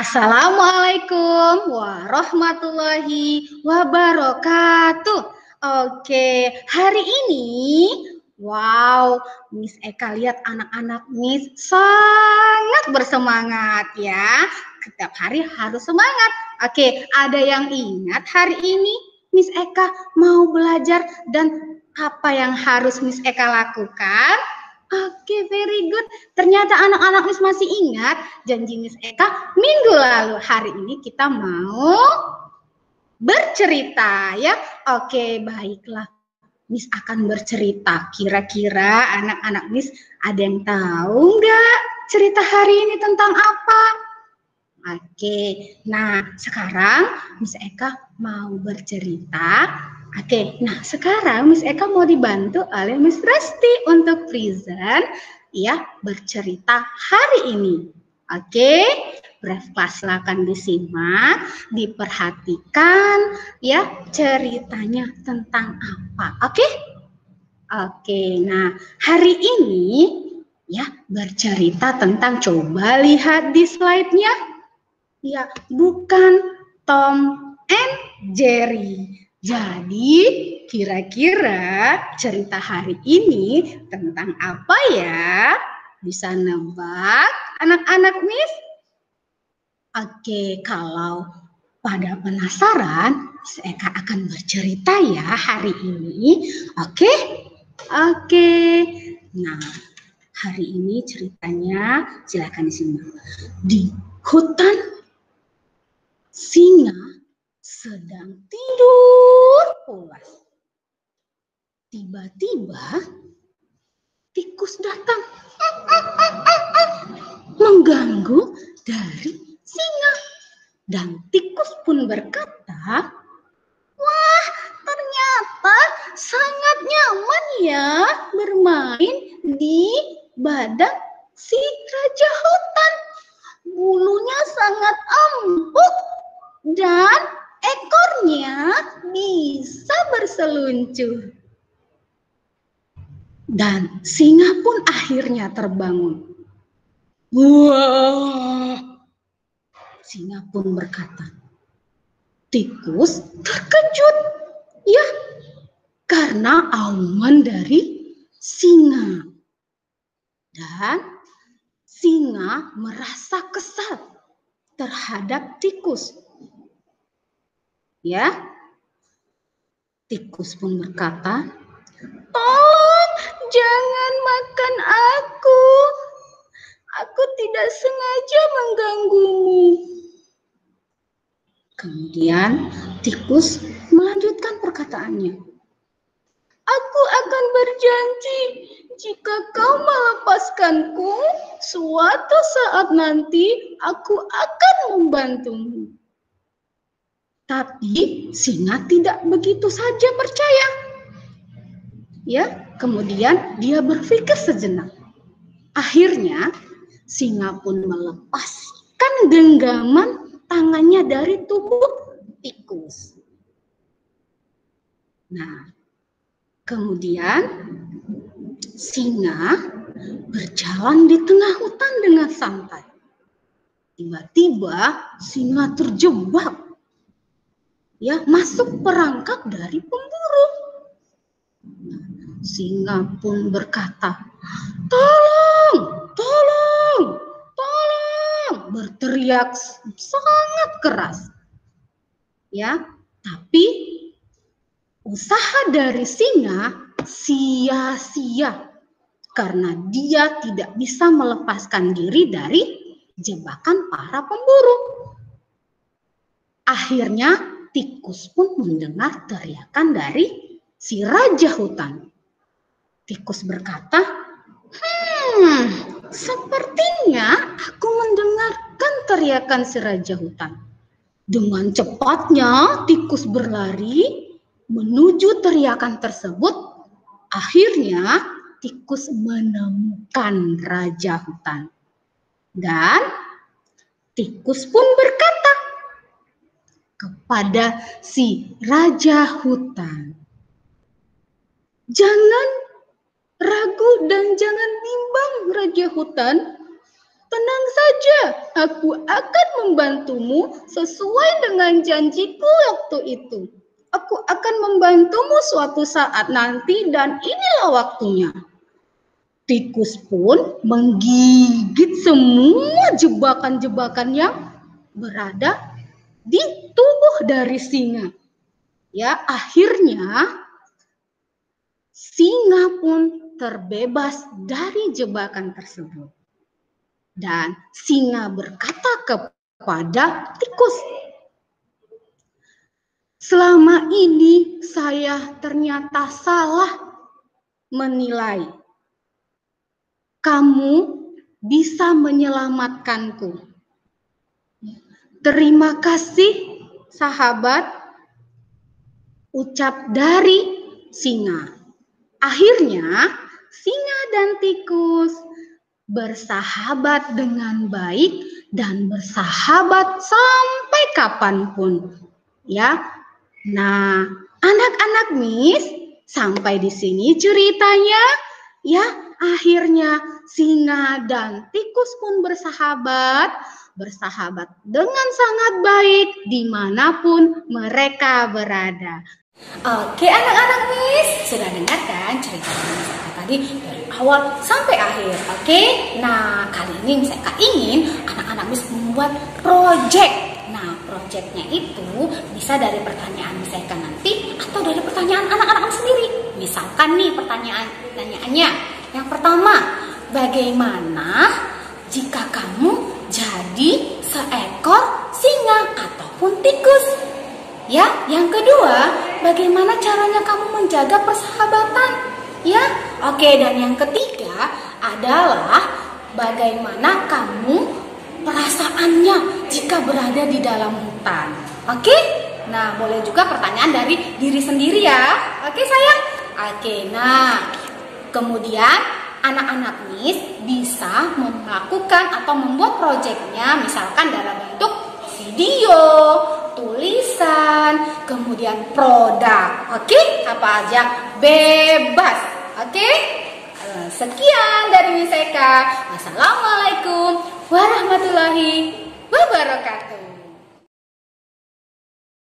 Assalamualaikum warahmatullahi wabarakatuh. Oke, hari ini, wow, Miss Eka lihat anak-anak Miss sangat bersemangat ya. Setiap hari harus semangat. Oke, ada yang ingat hari ini Miss Eka mau belajar dan apa yang harus Miss Eka lakukan? Oke, very good. Ternyata anak-anak Miss masih ingat janji Miss Eka minggu lalu. Hari ini kita mau bercerita ya. Oke, baiklah. Miss akan bercerita. Kira-kira anak-anak Miss ada yang tahu nggak cerita hari ini tentang apa? Oke, nah sekarang Miss Eka mau bercerita. Oke, nah sekarang Miss Eka mau dibantu oleh Miss Resti untuk present ya bercerita hari ini. Oke, silakan disimak, diperhatikan ya ceritanya tentang apa. Oke? Oke, nah hari ini ya bercerita tentang, coba lihat di slide-nya. Ya, bukan Tom and Jerry. Jadi, kira-kira cerita hari ini tentang apa ya? Bisa nebak anak-anak Miss? Oke, kalau pada penasaran, Eka akan bercerita ya hari ini. Oke? Oke. Nah, hari ini ceritanya silakan disimak. Di hutan singa sedang tidur pulas. Tiba-tiba tikus datang mengganggu dari singa. Dan tikus pun berkata, "Wah, ternyata sangat nyaman ya bermain di badan si raja hutan. Bulunya sangat empuk dan ekornya bisa berseluncur." Dan singa pun akhirnya terbangun. Wah, singa pun berkata. Tikus terkejut ya karena auman dari singa. Dan singa merasa kesal terhadap tikus. Ya, tikus pun berkata, "Tolong, jangan makan aku. Aku tidak sengaja mengganggumu." Kemudian tikus melanjutkan perkataannya. "Aku akan berjanji jika kau melepaskanku, suatu saat nanti aku akan membantumu." Tapi singa tidak begitu saja percaya. Ya, kemudian dia berpikir sejenak. Akhirnya singa pun melepaskan genggaman tangannya dari tubuh tikus. Nah, kemudian singa berjalan di tengah hutan dengan santai. Tiba-tiba singa terjebak, ya, masuk perangkap dari pemburu. Singa pun berkata, "Tolong, tolong, tolong!" berteriak sangat keras. Ya, tapi usaha dari singa sia-sia karena dia tidak bisa melepaskan diri dari jebakan para pemburu. Akhirnya tikus pun mendengar teriakan dari si raja hutan. Tikus berkata, sepertinya aku mendengarkan teriakan si raja hutan." Dengan cepatnya tikus berlari menuju teriakan tersebut. Akhirnya tikus menemukan raja hutan. Dan tikus pun berkata kepada si raja hutan, "Jangan ragu dan jangan bimbang, raja hutan. Tenang saja, aku akan membantumu sesuai dengan janjiku waktu itu. Aku akan membantumu suatu saat nanti dan inilah waktunya. Tikus pun menggigit semua jebakan-jebakan yang berada di tubuh dari singa. Ya, akhirnya singa pun terbebas dari jebakan tersebut. Dan singa berkata kepada tikus, selama ini saya ternyata salah menilai. Kamu bisa menyelamatkanku. Terima kasih, sahabat, ucap dari singa. Akhirnya, singa dan tikus bersahabat dengan baik dan bersahabat sampai kapanpun. Ya, nah, anak-anak Miss, sampai di sini ceritanya. Ya, akhirnya singa dan tikus pun bersahabat dengan sangat baik dimanapun mereka berada. Oke anak-anak Miss, sudah dengarkan cerita Miss Eka tadi dari awal sampai akhir. Oke, nah kali ini Miss Eka ingin anak-anak Miss membuat project. Nah, projectnya itu bisa dari pertanyaan Miss Eka nanti atau dari pertanyaan anak-anak sendiri. Misalkan nih pertanyaannya. Yang pertama, bagaimana jika kamu jadi seekor singa ataupun tikus? Ya, yang kedua, bagaimana caranya kamu menjaga persahabatan? Ya, oke, dan yang ketiga adalah bagaimana kamu perasaannya jika berada di dalam hutan. Oke? Nah, boleh juga pertanyaan dari diri sendiri ya. Oke, sayang? Oke, nah, kemudian anak-anak Miss bisa melakukan atau membuat proyeknya misalkan dalam bentuk video, tulisan, kemudian produk. Oke? Apa aja? Bebas. Oke? Sekian dari Miss Eka. Wassalamualaikum warahmatullahi wabarakatuh.